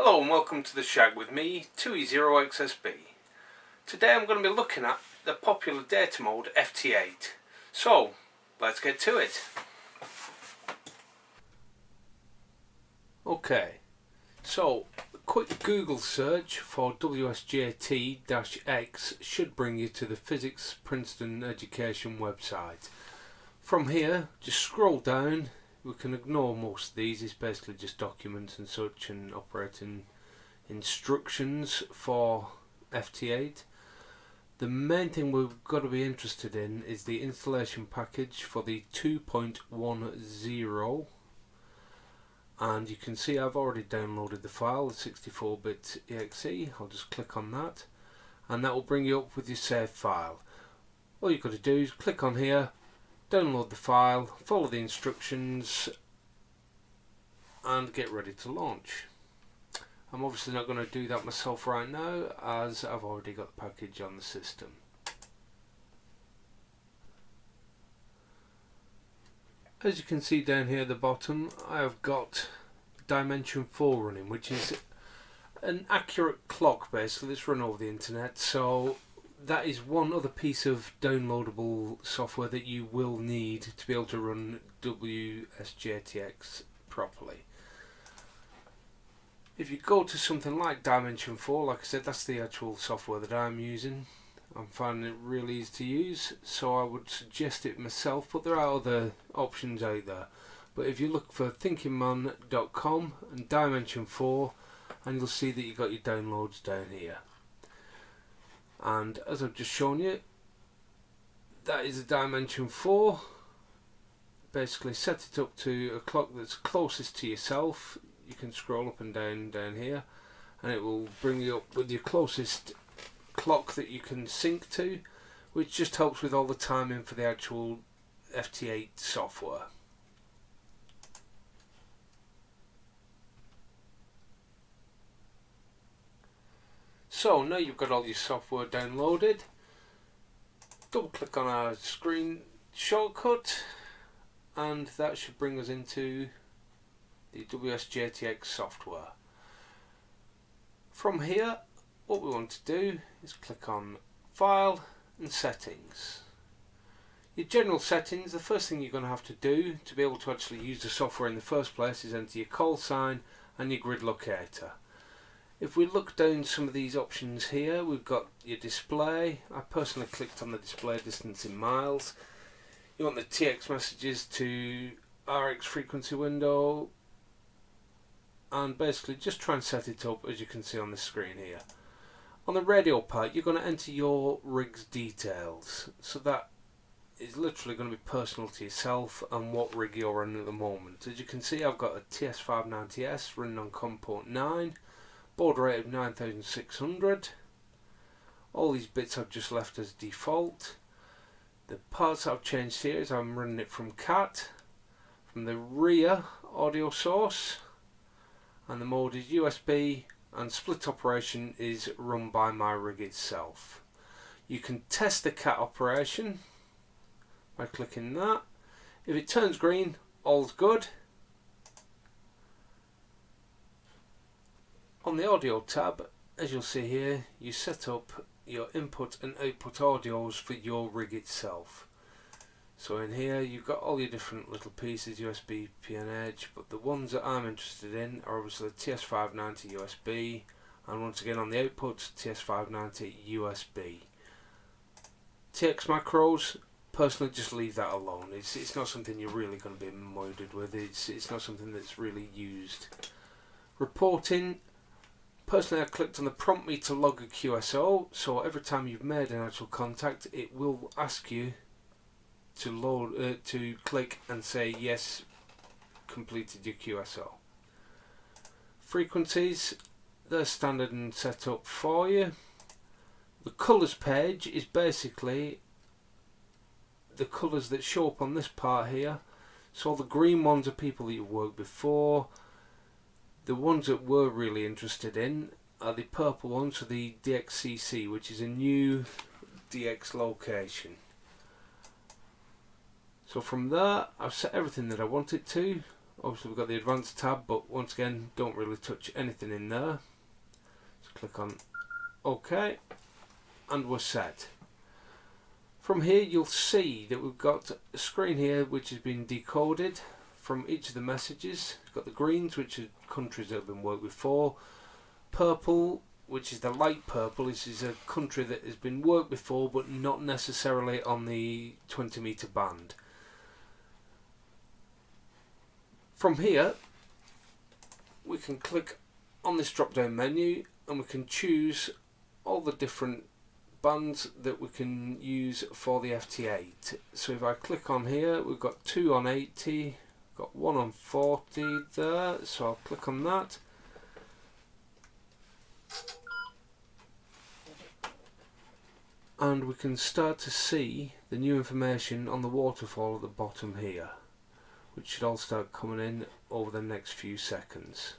Hello and welcome to the Shag with me, 2E0XSB. Today I'm going to be looking at the popular data mode FT8. So, let's get to it. Okay, so a quick Google search for WSJT-X should bring you to the Physics Princeton Education website. From here, just scroll down. We can ignore most of these, it's basically just documents and such and operating instructions for FT8. The main thing we've got to be interested in is the installation package for the 2.10, and you can see I've already downloaded the file, the 64-bit exe. I'll just click on that and that will bring you up with your saved file. All you've got to do is click on here, download the file, follow the instructions and get ready to launch. I'm obviously not going to do that myself right now as I've already got the package on the system. As you can see down here at the bottom, I have got Dimension 4 running, which is an accurate clock basically that's run over the internet. So that is one other piece of downloadable software that you will need to be able to run WSJT-X properly. If you go to something like Dimension 4, like I said, that's the actual software that I'm using. I'm finding it really easy to use, so I would suggest it myself, but there are other options out there. But if you look for thinkingman.com and Dimension 4, and you'll see that you've got your downloads down here. And as I've just shown you, that is a Dimension 4. Basically set it up to a clock that's closest to yourself. You can scroll up and down here and it will bring you up with your closest clock that you can sync to, which just helps with all the timing for the actual FT8 software. So now you've got all your software downloaded, double click on our screen shortcut and that should bring us into the WSJT-X software. From here, what we want to do is click on File and Settings. Your general settings, the first thing you're going to have to do to be able to actually use the software in the first place is enter your call sign and your grid locator. If we look down some of these options here, we've got your display. I personally clicked on the display distance in miles. You want the TX messages to RX frequency window, and basically just try and set it up as you can see on the screen here. On the radio part, you're going to enter your rig's details, so that is literally going to be personal to yourself and what rig you're on at the moment. As you can see, I've got a TS590S running on COM port 9, baud rate of 9600. All these bits I've just left as default. The parts I've changed here is I'm running it from CAT, from the rear audio source, and the mode is USB, and split operation is run by my rig itself. You can test the CAT operation by clicking that. If it turns green, all's good. On the audio tab, as you'll see here, you set up your input and output audios for your rig itself. So in here you've got all your different little pieces, USB, PN-Edge, but the ones that I'm interested in are obviously the TS590 USB, and once again on the output, TS590 USB. TX macros, personally just leave that alone. It's not something you're really going to be molded with, it's not something that's really used. Reporting, personally I clicked on the prompt me to log a QSO, so every time you've made an actual contact it will ask you to click and say yes, completed your QSO. Frequencies, they're standard and set up for you. The colours page is basically the colours that show up on this part here. So the green ones are people that you've worked before. The ones that we're really interested in are the purple ones for the DXCC, which is a new DX location. So from there, I've set everything that I want it to. Obviously we've got the advanced tab, but once again don't really touch anything in there. Just click on OK and we're set. From here you'll see that we've got a screen here which has been decoded from each of the messages. We've got the greens, which are countries that have been worked before. Purple, which is the light purple, this is a country that has been worked before but not necessarily on the 20-meter band. From here we can click on this drop down menu and we can choose all the different bands that we can use for the FT8. So if I click on here, we've got 2 on 80, got 1 on 40 there, so I'll click on that. And we can start to see the new information on the waterfall at the bottom here, which should all start coming in over the next few seconds.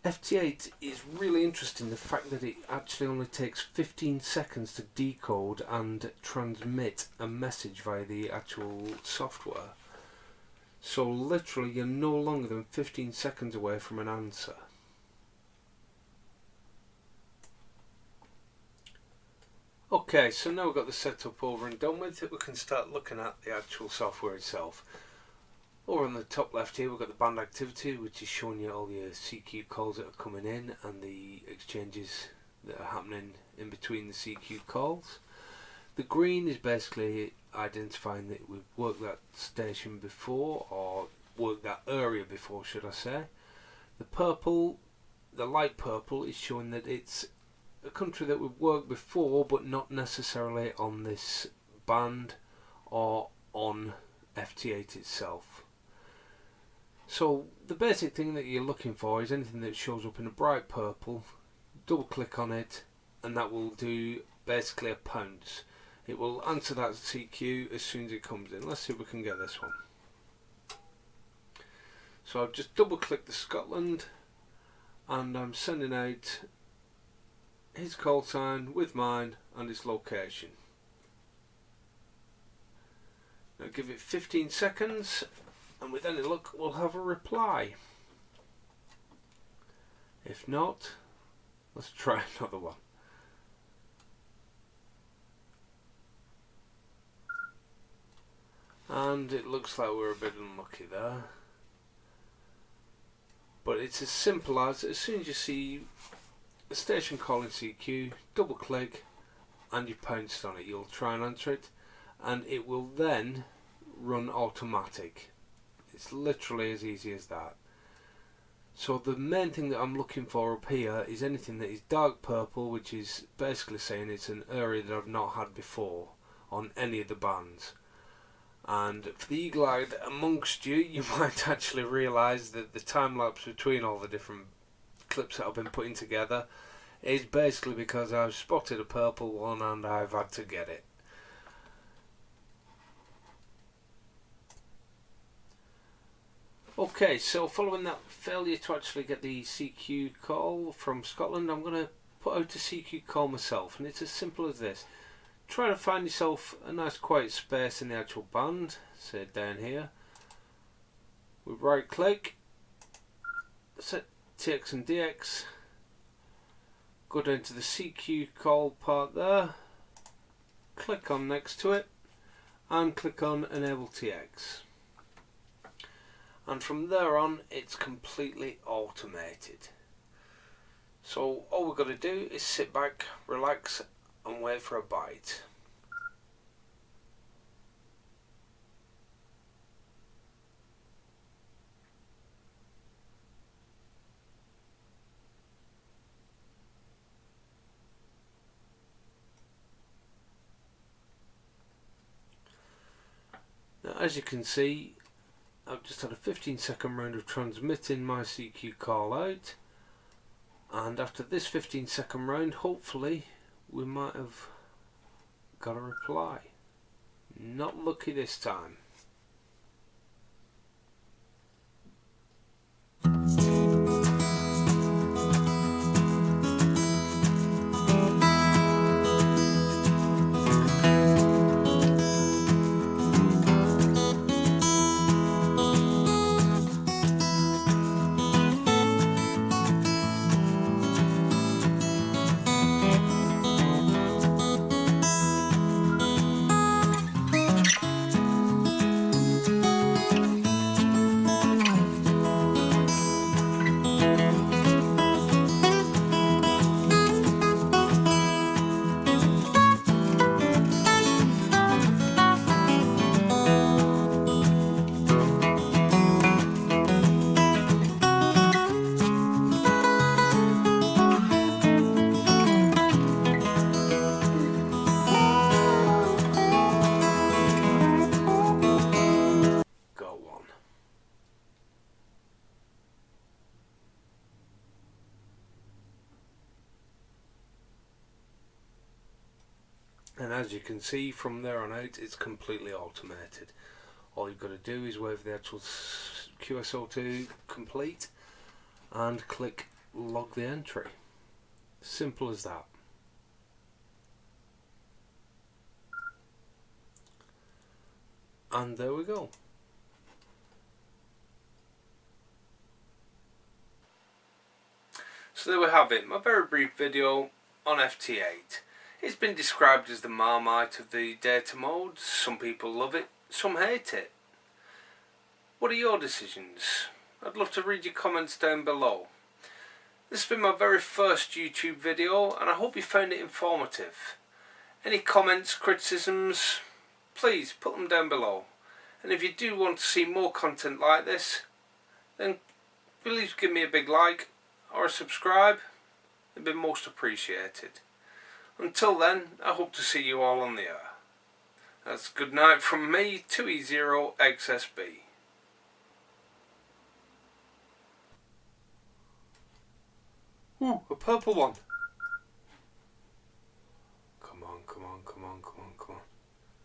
FT8 is really interesting, the fact that it actually only takes 15 seconds to decode and transmit a message via the actual software. So literally you're no longer than 15 seconds away from an answer. Okay, so now we've got the setup over and done with, we can start looking at the actual software itself. Over on the top left here we've got the band activity, which is showing you all your CQ calls that are coming in and the exchanges that are happening in between the CQ calls. The green is basically identifying that we've worked that station before, or worked that area before should I say. The purple, the light purple, is showing that it's a country that we've worked before but not necessarily on this band or on FT8 itself. So the basic thing that you're looking for is anything that shows up in a bright purple. Double click on it and that will do basically a pounce. It will answer that CQ as soon as it comes in. Let's see if we can get this one. So I've just double clicked the Scotland and I'm sending out his call sign with mine and his location. Now give it 15 seconds and with any luck we'll have a reply. If not, let's try another one. And it looks like we're a bit unlucky there. But it's as simple as soon as you see the station calling CQ, double click and you've pounced on it. You'll try and answer it and it will then run automatic. It's literally as easy as that. So the main thing that I'm looking for up here is anything that is dark purple, which is basically saying it's an area that I've not had before on any of the bands. And for the eagle-eyed amongst you, you might actually realise that the time lapse between all the different clips that I've been putting together is basically because I've spotted a purple one and I've had to get it. Okay, so following that failure to actually get the CQ call from Scotland, I'm going to put out a CQ call myself, and it's as simple as this. Try to find yourself a nice quiet space in the actual band, say down here. We right click, set TX and DX, go down to the CQ call part there, click on next to it and click on Enable TX. And from there on it's completely automated. So all we've got to do is sit back, relax and wait for a bite. Now as you can see, I've just had a 15-second round of transmitting my CQ call out, and after this 15-second round hopefully we might have got a reply. Not lucky this time. and as you can see from there on out, it's completely automated. All you've got to do is wait for the actual QSO to complete and click log the entry. Simple as that. And there we go. So there we have it, my very brief video on FT8. It's been described as the Marmite of the data modes. Some people love it, some hate it. What are your decisions? I'd love to read your comments down below. This has been my very first YouTube video and I hope you found it informative. Any comments, criticisms, please put them down below. And if you do want to see more content like this, then please give me a big like or a subscribe. It'd be most appreciated. Until then, I hope to see you all on the air. That's good night from me, 2E0XSB. Ooh, a purple one. Come on, come on, come on, come on, come on.